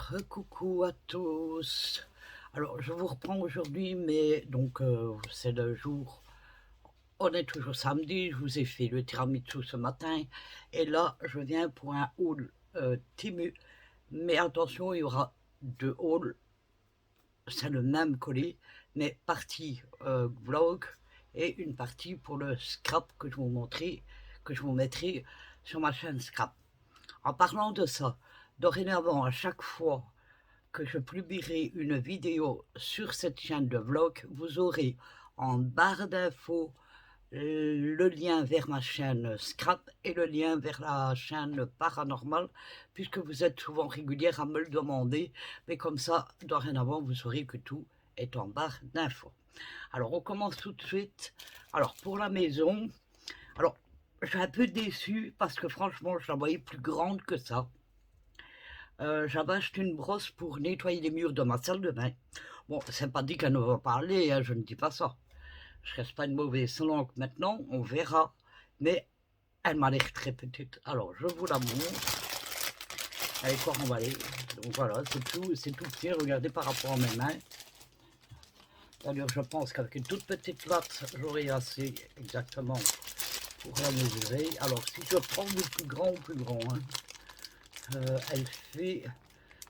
Recoucou à tous. Alors, je vous reprends aujourd'hui, mais donc c'est le jour. On est toujours samedi. Je vous ai fait le tiramisu ce matin, et là, je viens pour un haul Timu. Mais attention, il y aura deux hauls. C'est le même colis, mais partie vlog et une partie pour le scrap que je vous montrerai, que je vous mettrai sur ma chaîne scrap. En parlant de ça, dorénavant, à chaque fois que je publierai une vidéo sur cette chaîne de vlog, vous aurez en barre d'infos le lien vers ma chaîne Scrap et le lien vers la chaîne Paranormal, puisque vous êtes souvent régulière à me le demander, mais comme ça, dorénavant, vous saurez que tout est en barre d'infos. Alors, on commence tout de suite. Alors, pour la maison, alors, je suis un peu déçue parce que franchement, je la voyais plus grande que ça. J'avais acheté une brosse pour nettoyer les murs de ma salle de bain. Bon, c'est pas dit qu'elle ne va pas aller, hein, je ne dis pas ça. Je reste pas une mauvaise langue maintenant, on verra. Mais elle m'a l'air très petite. Alors, je vous la montre. Elle est pas emballée. Donc voilà, c'est tout petit. Regardez par rapport à mes mains. D'ailleurs, je pense qu'avec une toute petite latte, j'aurai assez exactement pour la mesurer. Alors, si je prends du plus grand, hein, elle fait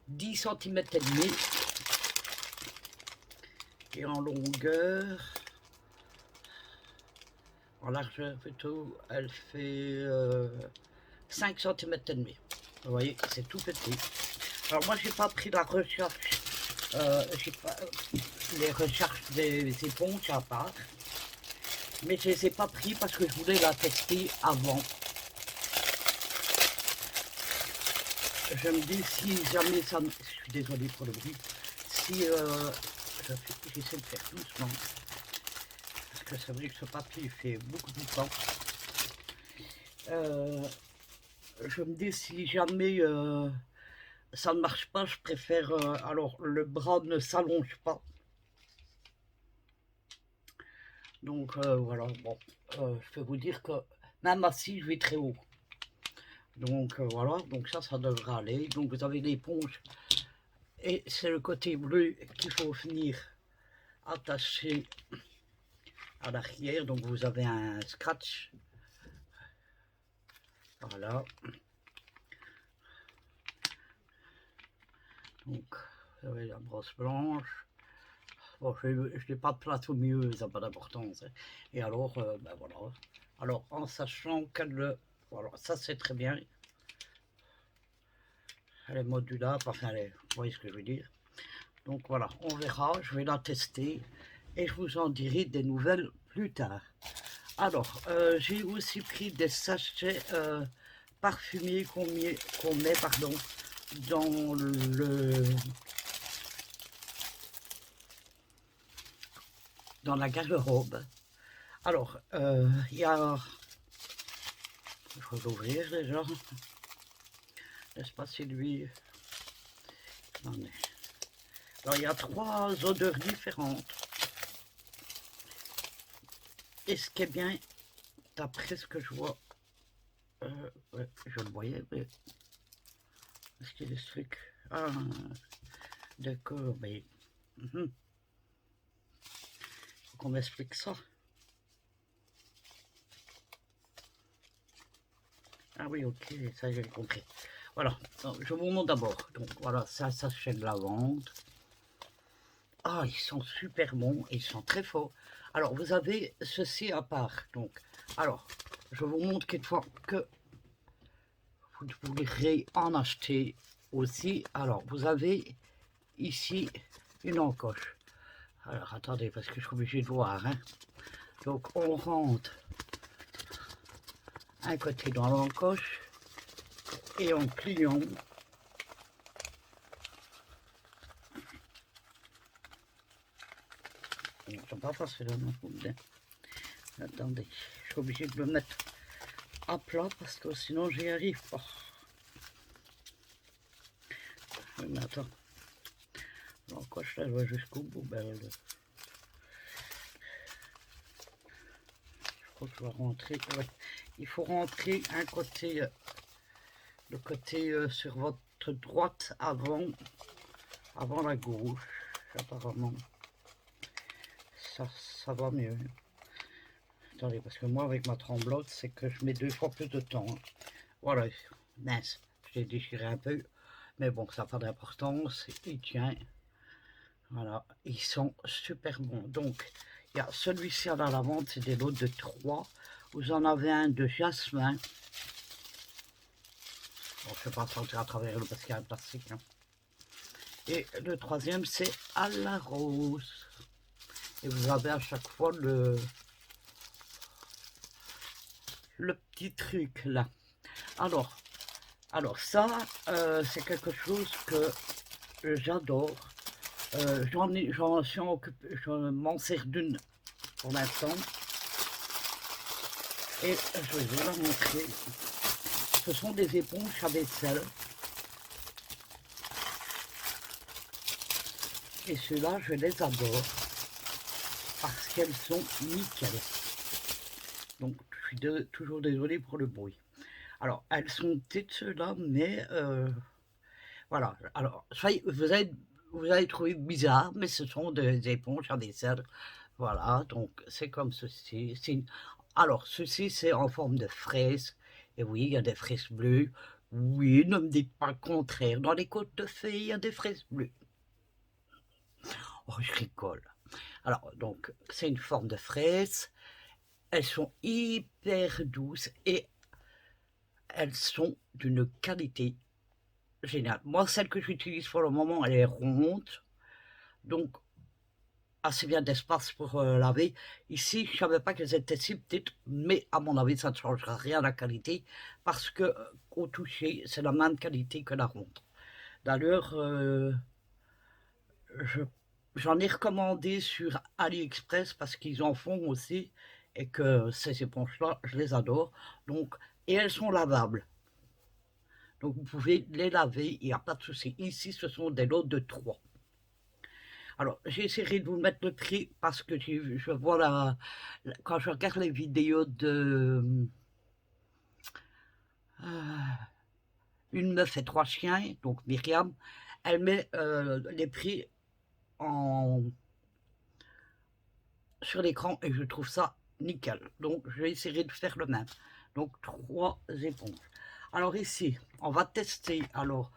10 cm et demi. Et en longueur, en largeur plutôt, elle fait 5 cm et demi. Vous voyez, c'est tout petit. Alors moi, j'ai pas pris la recherche, j'ai pas les recherches des éponges à part, mais je les ai pas pris parce que je voulais la tester avant. Je me dis si jamais ça, je suis désolé pour le bruit, si j'essaie de faire doucement. C'est vrai que ce papier fait beaucoup de temps. Je me dis si jamais ça ne marche pas, je préfère alors le bras ne s'allonge pas. Donc voilà, bon, je peux vous dire que même assis, je vais très haut. Donc voilà, donc ça devrait aller. Donc vous avez l'éponge et c'est le côté bleu qu'il faut venir attacher à l'arrière. Donc vous avez un scratch. Voilà. Donc vous avez la brosse blanche. Bon, je n'ai pas de place au milieu, ça n'a pas d'importance. Hein. Et alors, ben voilà. Alors, en sachant qu'elle, voilà, ça c'est très bien. Elle est modulable, enfin, vous voyez ce que je veux dire. Donc voilà, on verra, je vais la tester et je vous en dirai des nouvelles plus tard. Alors, j'ai aussi pris des sachets parfumés qu'on met, pardon, dans dans la garde-robe. Alors, il y a... Je vais l'ouvrir déjà. N'est-ce pas, c'est lui. Alors, il y a 3 odeurs différentes. Et ce qui est bien, d'après ce que je vois, ouais, je le voyais, mais est-ce qu'il y a des trucs? Ah, d'accord, mais faut qu'on m'explique ça. Ah oui, ok, ça j'ai compris. Voilà, donc, je vous montre d'abord. Donc voilà, ça c'est de lavande. Ah, ils sont super bons, ils sont très forts. Alors, vous avez ceci à part. Donc, alors, je vous montre quelque fois que vous pourrez en acheter aussi. Alors, vous avez ici une encoche. Alors, attendez, parce que je suis obligé de voir. Hein. Donc, on rentre un côté dans l'encoche et en pliant. C'est pas facile, hein, attendez, je suis obligé de le mettre à plat parce que sinon j'y arrive pas. Oui, mais attends, l'encoche là, elle va jusqu'au bout. Ben, je crois que je vais rentrer. Ouais. Il faut rentrer un côté le côté sur votre droite avant la gauche, apparemment. Ça va mieux. Attendez, parce que moi, avec ma tremblote, c'est que je mets 2 fois plus de temps. Hein. Voilà, mince, je l'ai déchiré un peu. Mais bon, ça n'a pas d'importance, il tient. Voilà, ils sont super bons. Donc, il y a celui-ci à la lavande, c'est des lots de 3. Vous en avez un de jasmin. Bon, je ne vais pas sortir à travers le parce qu'il y a un plastique. Hein. Et le troisième, c'est à la rose. Et vous avez à chaque fois le petit truc là. Alors ça, c'est quelque chose que j'adore. Je m'en sers d'une pour l'instant. Et je vais vous la montrer. Ce sont des éponges à vaisselle. Et ceux-là, je les adore. Parce qu'elles sont nickel. Donc, je suis toujours désolé pour le bruit. Alors, elles sont petites ceux-là, mais voilà. Alors, vous allez trouver bizarre, mais ce sont des éponges à vaisselle. Voilà, donc c'est comme ceci. Alors, ceci, c'est en forme de fraise. Et oui, il y a des fraises bleues. Oui, ne me dites pas le contraire. Dans les côtes de fées, il y a des fraises bleues. Oh, je rigole. Alors, donc, c'est une forme de fraise. Elles sont hyper douces et elles sont d'une qualité géniale. Moi, celle que j'utilise pour le moment, elle est ronde. Donc, assez bien d'espace pour laver. Ici, je ne savais pas qu'elles étaient si petites, mais à mon avis, ça ne changera rien à la qualité parce que au toucher, c'est la même qualité que la ronde. D'ailleurs, j'en ai recommandé sur AliExpress parce qu'ils en font aussi et que ces éponges-là, je les adore. Donc, et elles sont lavables. Donc, vous pouvez les laver, il n'y a pas de souci. Ici, ce sont des lots de 3. Alors, j'ai essayé de vous mettre le prix parce que je vois quand je regarde les vidéos de une meuf et 3 chiens, donc Myriam, elle met les prix sur l'écran et je trouve ça nickel. Donc, je vais essayer de faire le même. Donc, 3 éponges. Alors ici, on va tester. Alors,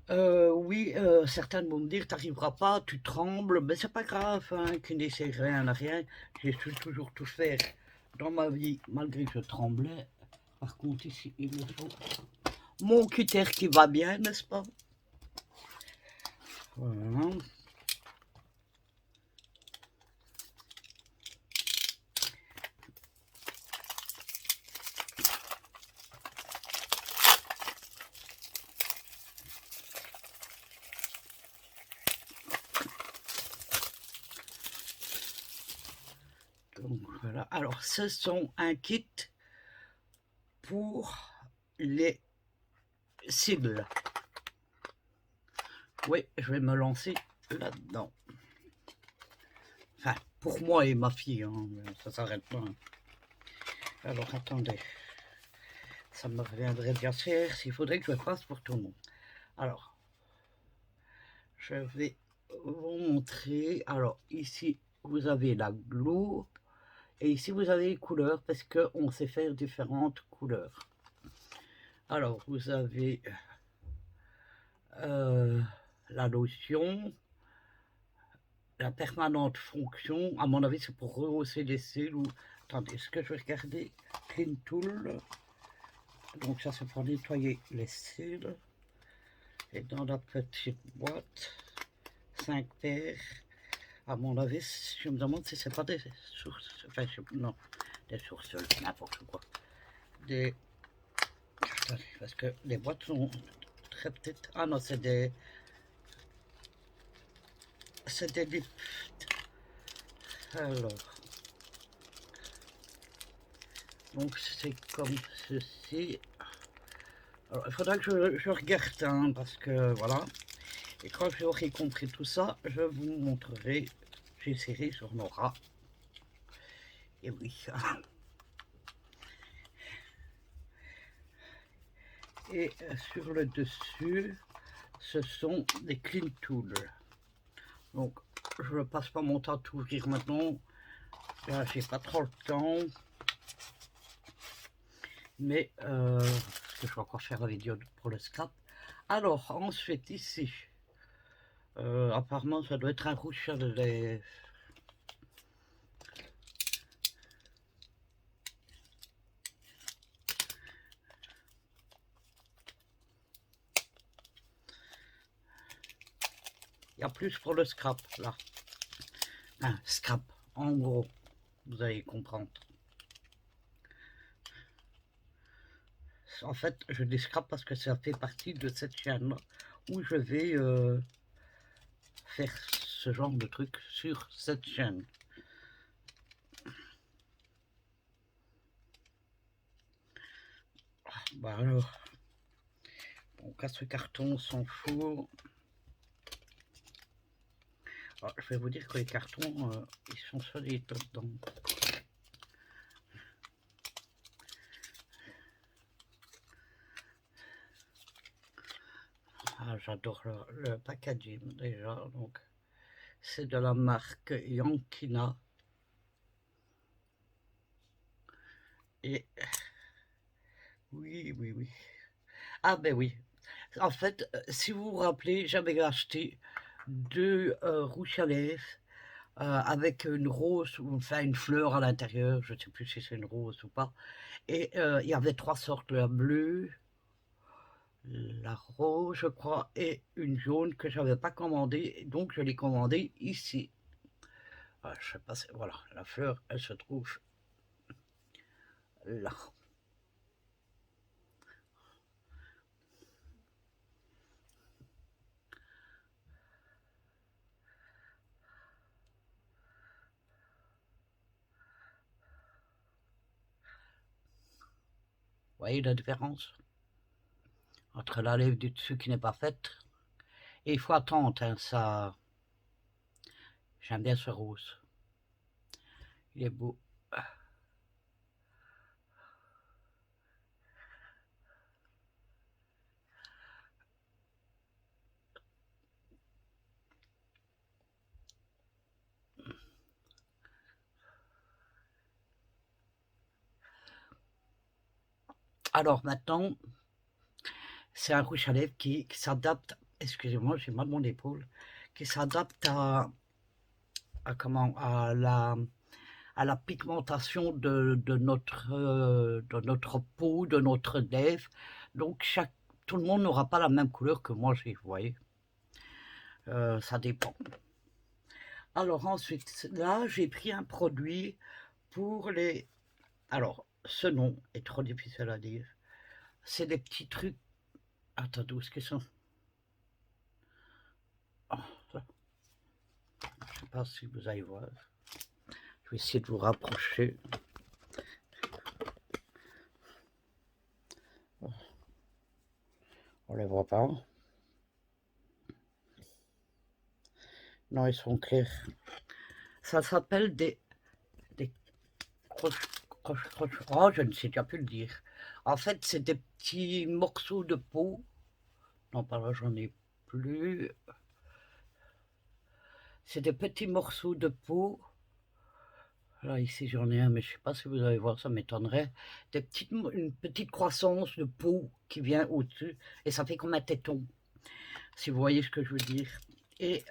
oui, certaines vont me dire, t'arriveras pas, tu trembles, mais c'est pas grave, hein, qui n'essaie rien à rien. J'ai su toujours tout faire dans ma vie, malgré que je tremblais. Par contre, ici, il me faut mon cutter qui va bien, n'est-ce pas? Voilà. Donc voilà, alors ce sont un kit pour les cibles. Oui, je vais me lancer là-dedans. Enfin, pour moi et ma fille, hein, ça s'arrête pas. Hein. Alors attendez, ça me reviendrait bien cher s'il faudrait que je fasse pour tout le monde. Alors, je vais vous montrer. Alors ici, vous avez la glue. Et ici, vous avez les couleurs parce qu'on sait faire différentes couleurs. Alors, vous avez la lotion, la permanente fonction. À mon avis, c'est pour rehausser les cils. Ou... Attendez, est-ce que je vais regarder Clean Tool. Donc ça, c'est pour nettoyer les cils. Et dans la petite boîte, 5 paires. À mon avis, je me demande si c'est pas des sources. Enfin, non, des sources, n'importe quoi. Des... Attendez, parce que les boîtes sont très petites. Ah non, c'est des... C'est des lips. Alors... Donc c'est comme ceci. Alors, il faudra que je regarde, hein, parce que voilà. Et quand j'aurai compris tout ça, je vous montrerai. J'essaierai sur Nora. Et oui. Et sur le dessus, ce sont des clean tools. Donc, je ne passe pas mon temps à tout ouvrir maintenant. Là, j'ai pas trop le temps. Mais, parce que je vais encore faire la vidéo pour le scrap. Alors, ensuite, ici, apparemment, ça doit être un rouge à lèvres. Il y a plus pour le scrap, là. Un scrap, en gros, vous allez comprendre. En fait, je dis scrap parce que ça fait partie de cette chaîne où je vais faire ce genre de truc sur cette chaîne. Bah alors, on casse ce carton, on s'en fout. Alors, je vais vous dire que les cartons, ils sont solides dedans. Ah, j'adore le packaging déjà, donc c'est de la marque Yankina. Et oui, oui, oui. Ah ben oui. En fait, si vous vous rappelez, j'avais acheté deux rouges à lèvres avec une rose, ou enfin une fleur à l'intérieur, je ne sais plus si c'est une rose ou pas. Et il y avait trois sortes, la bleue, la rose, je crois, et une jaune que je n'avais pas commandée, donc je l'ai commandée ici. Je sais pas, voilà, la fleur, elle se trouve là. Vous voyez la différence entre la lèvre du dessus qui n'est pas faite? Et il faut attendre, hein, ça. J'aime bien ce rose. Il est beau. Alors maintenant, c'est un rouge à lèvres qui s'adapte, excusez-moi, j'ai mal mon épaule, qui s'adapte comment, à la pigmentation de notre peau, de notre lèvre. Donc tout le monde n'aura pas la même couleur que moi j'ai, vous voyez. Ça dépend. Alors ensuite, là, j'ai pris un produit pour les... Alors, ce nom est trop difficile à dire. C'est des petits trucs... Attendez, où est-ce qu'ils sont? Oh, je ne sais pas si vous allez voir. Je vais essayer de vous rapprocher. On les voit pas. Non, ils sont clairs. Ça s'appelle des croche. Oh, je ne sais déjà plus le dire. En fait, c'est des petits morceaux de peau. Non, pas là, j'en ai plus. C'est des petits morceaux de peau. Là, ici, j'en ai un, mais je ne sais pas si vous allez voir, ça m'étonnerait. Une petite croissance de peau qui vient au-dessus. Et ça fait comme un téton, si vous voyez ce que je veux dire. Et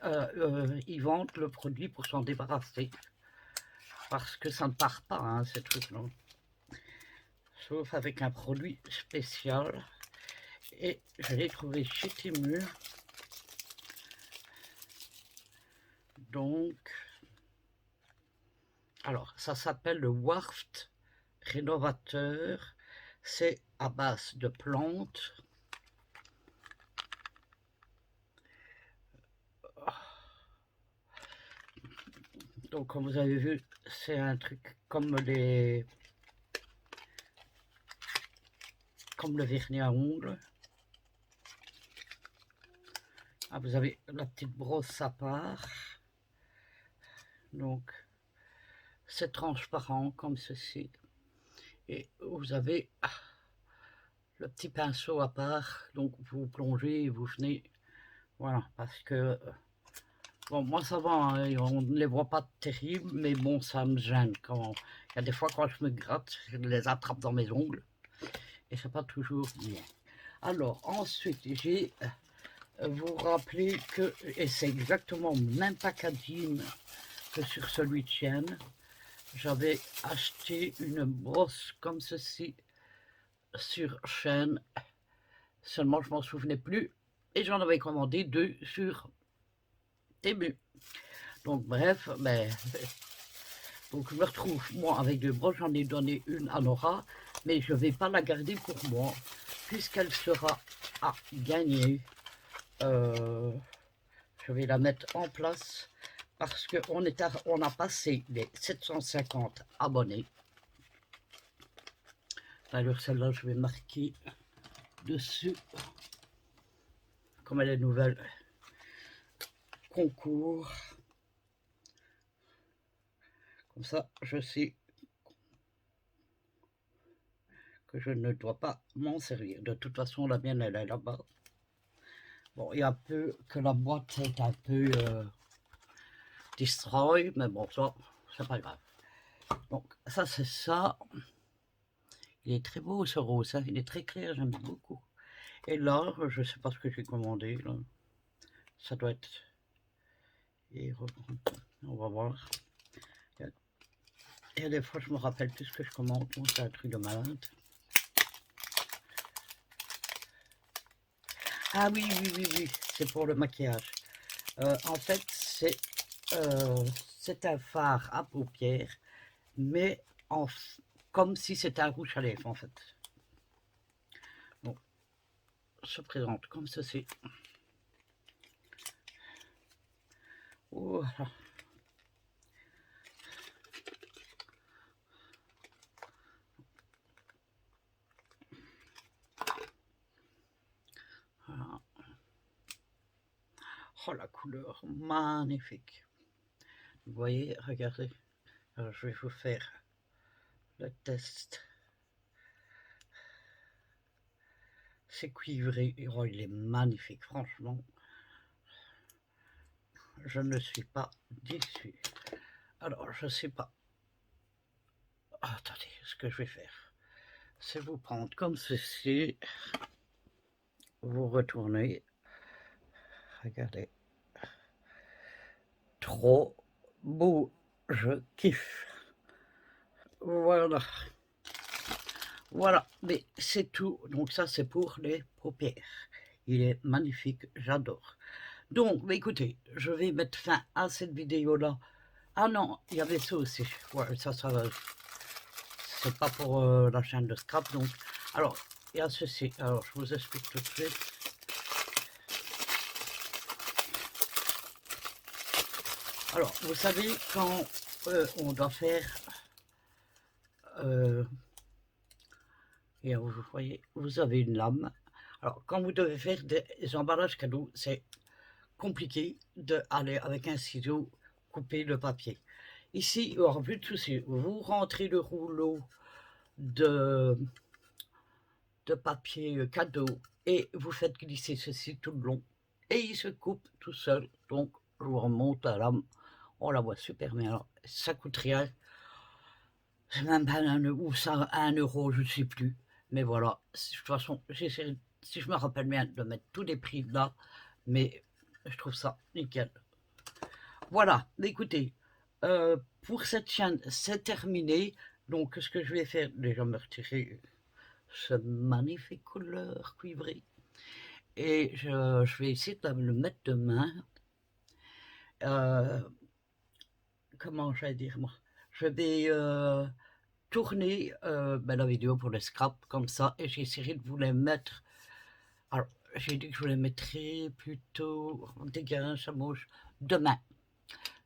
ils vendent le produit pour s'en débarrasser. Parce que ça ne part pas, hein, ces trucs-là. Sauf avec un produit spécial. Et je l'ai trouvé chez Temu. Donc, alors, ça s'appelle le Waft Rénovateur. C'est à base de plantes. Donc, comme vous avez vu, c'est un truc comme le vernis à ongles. Ah, vous avez la petite brosse à part. Donc, c'est transparent comme ceci. Et vous avez le petit pinceau à part, donc vous plongez et vous venez, voilà, parce que, bon, moi ça va, hein, on ne les voit pas terribles, mais bon, ça me gêne quand, il y a des fois quand je me gratte, je les attrape dans mes ongles, et c'est pas toujours bien. Alors, ensuite, j'ai, vous rappelez que, et c'est exactement le même packaging que sur celui de Chienne, j'avais acheté une brosse comme ceci sur Chaîne, seulement je m'en souvenais plus, et j'en avais commandé 2 sur Temu. Donc bref, donc je me retrouve moi avec 2 brosses, j'en ai donné une à Nora, mais je ne vais pas la garder pour moi, puisqu'elle sera à gagner. Je vais la mettre en place parce qu'on a passé les 750 abonnés. D'ailleurs, celle-là, je vais marquer dessus, comme elle est nouvelle, concours. Comme ça, je sais que je ne dois pas m'en servir. De toute façon, la mienne, elle est là-bas. Bon, il y a un peu que la boîte est un peu destroy, mais bon, ça, c'est pas grave. Donc, ça, c'est ça. Il est très beau, ce rose, hein. Il est très clair, j'aime beaucoup. Et là, je sais pas ce que j'ai commandé, là. Ça doit être... Et on va voir. Et des fois, je me rappelle plus ce que je commande. Bon, c'est un truc de malade. Ah oui, oui, oui, oui, c'est pour le maquillage. En fait, c'est un fard à paupières, mais comme si c'était un rouge à lèvres, en fait. Bon, se présente comme ceci. Voilà. Voilà. Oh, la couleur, magnifique. Vous voyez, regardez. Alors, je vais vous faire le test. C'est cuivré. Oh, il est magnifique, franchement. Je ne suis pas déçu. Alors, je sais pas. Attendez, ce que je vais faire, c'est vous prendre comme ceci. Vous retournez. Regardez. Trop beau. Je kiffe. Voilà. Voilà, mais c'est tout. Donc ça, c'est pour les paupières. Il est magnifique, j'adore. Donc, écoutez, je vais mettre fin à cette vidéo-là. Ah non, il y avait ça aussi. Ouais, ça c'est pas pour la chaîne de Scrap. Donc, alors, il y a ceci. Alors, je vous explique tout de suite. Alors, vous savez, quand on doit faire... et vous voyez, vous avez une lame. Alors, quand vous devez faire des emballages cadeaux, c'est compliqué d'aller avec un ciseau couper le papier. Ici, il n'y aura plus de souci. Vous rentrez le rouleau de papier cadeau et vous faites glisser ceci tout le long. Et il se coupe tout seul. Donc, je vous remonte la lame. On la voit super bien. Alors, ça coûte rien. C'est même pas ou ça, 1 euro, je ne sais plus. Mais voilà, de toute façon, j'essaie, si je me rappelle bien, de mettre tous les prix là. Mais je trouve ça nickel. Voilà, écoutez, pour cette chaîne, c'est terminé. Donc, ce que je vais faire, déjà me retirer ce magnifique couleur cuivrée. Et je vais essayer de le mettre demain. Comment je vais dire, moi? Je vais tourner la vidéo pour le scrap comme ça et j'essaierai de vous les mettre. Alors, j'ai dit que je vous les mettrai plutôt dégueulasse, ça mange demain.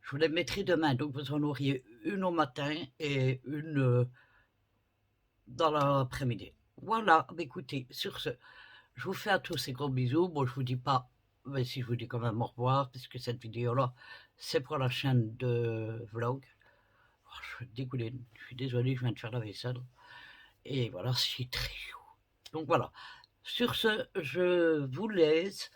Je vous les mettrai demain, donc vous en auriez une au matin et une dans l'après-midi. Voilà, écoutez, sur ce, je vous fais à tous ces gros bisous. Bon, je vous dis pas, mais si je vous dis quand même au revoir, puisque cette vidéo-là, c'est pour la chaîne de vlog. Oh, je suis dégoûté, je suis désolé, je viens de faire la vaisselle. Et voilà, c'est très chaud. Donc voilà. Sur ce, je vous laisse.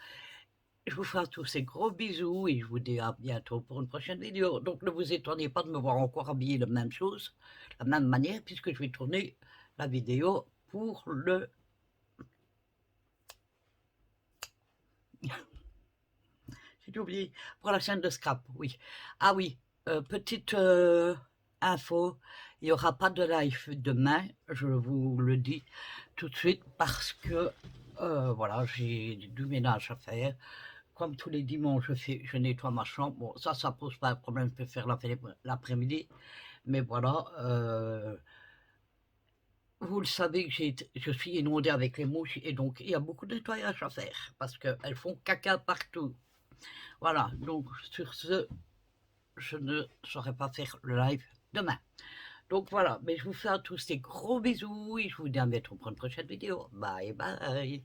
Je vous fais à tous ces gros bisous et je vous dis à bientôt pour une prochaine vidéo. Donc ne vous étonnez pas de me voir encore habillé de la même chose, la même manière, puisque je vais tourner la vidéo pour le... J'ai oublié, pour la chaîne de Scrap, oui. Ah oui, petite info, il n'y aura pas de live demain, je vous le dis tout de suite, parce que voilà, j'ai du ménage à faire. Comme tous les dimanches, je nettoie ma chambre. Bon, ça pose pas de problème, je peux faire l'après-midi. Mais voilà, vous le savez que je suis inondée avec les mouches et donc il y a beaucoup de nettoyage à faire parce qu'elles font caca partout. Voilà, donc sur ce, je ne saurais pas faire le live demain. Donc voilà, mais je vous fais à tous des gros bisous et je vous dis à bientôt pour une prochaine vidéo. Bye bye.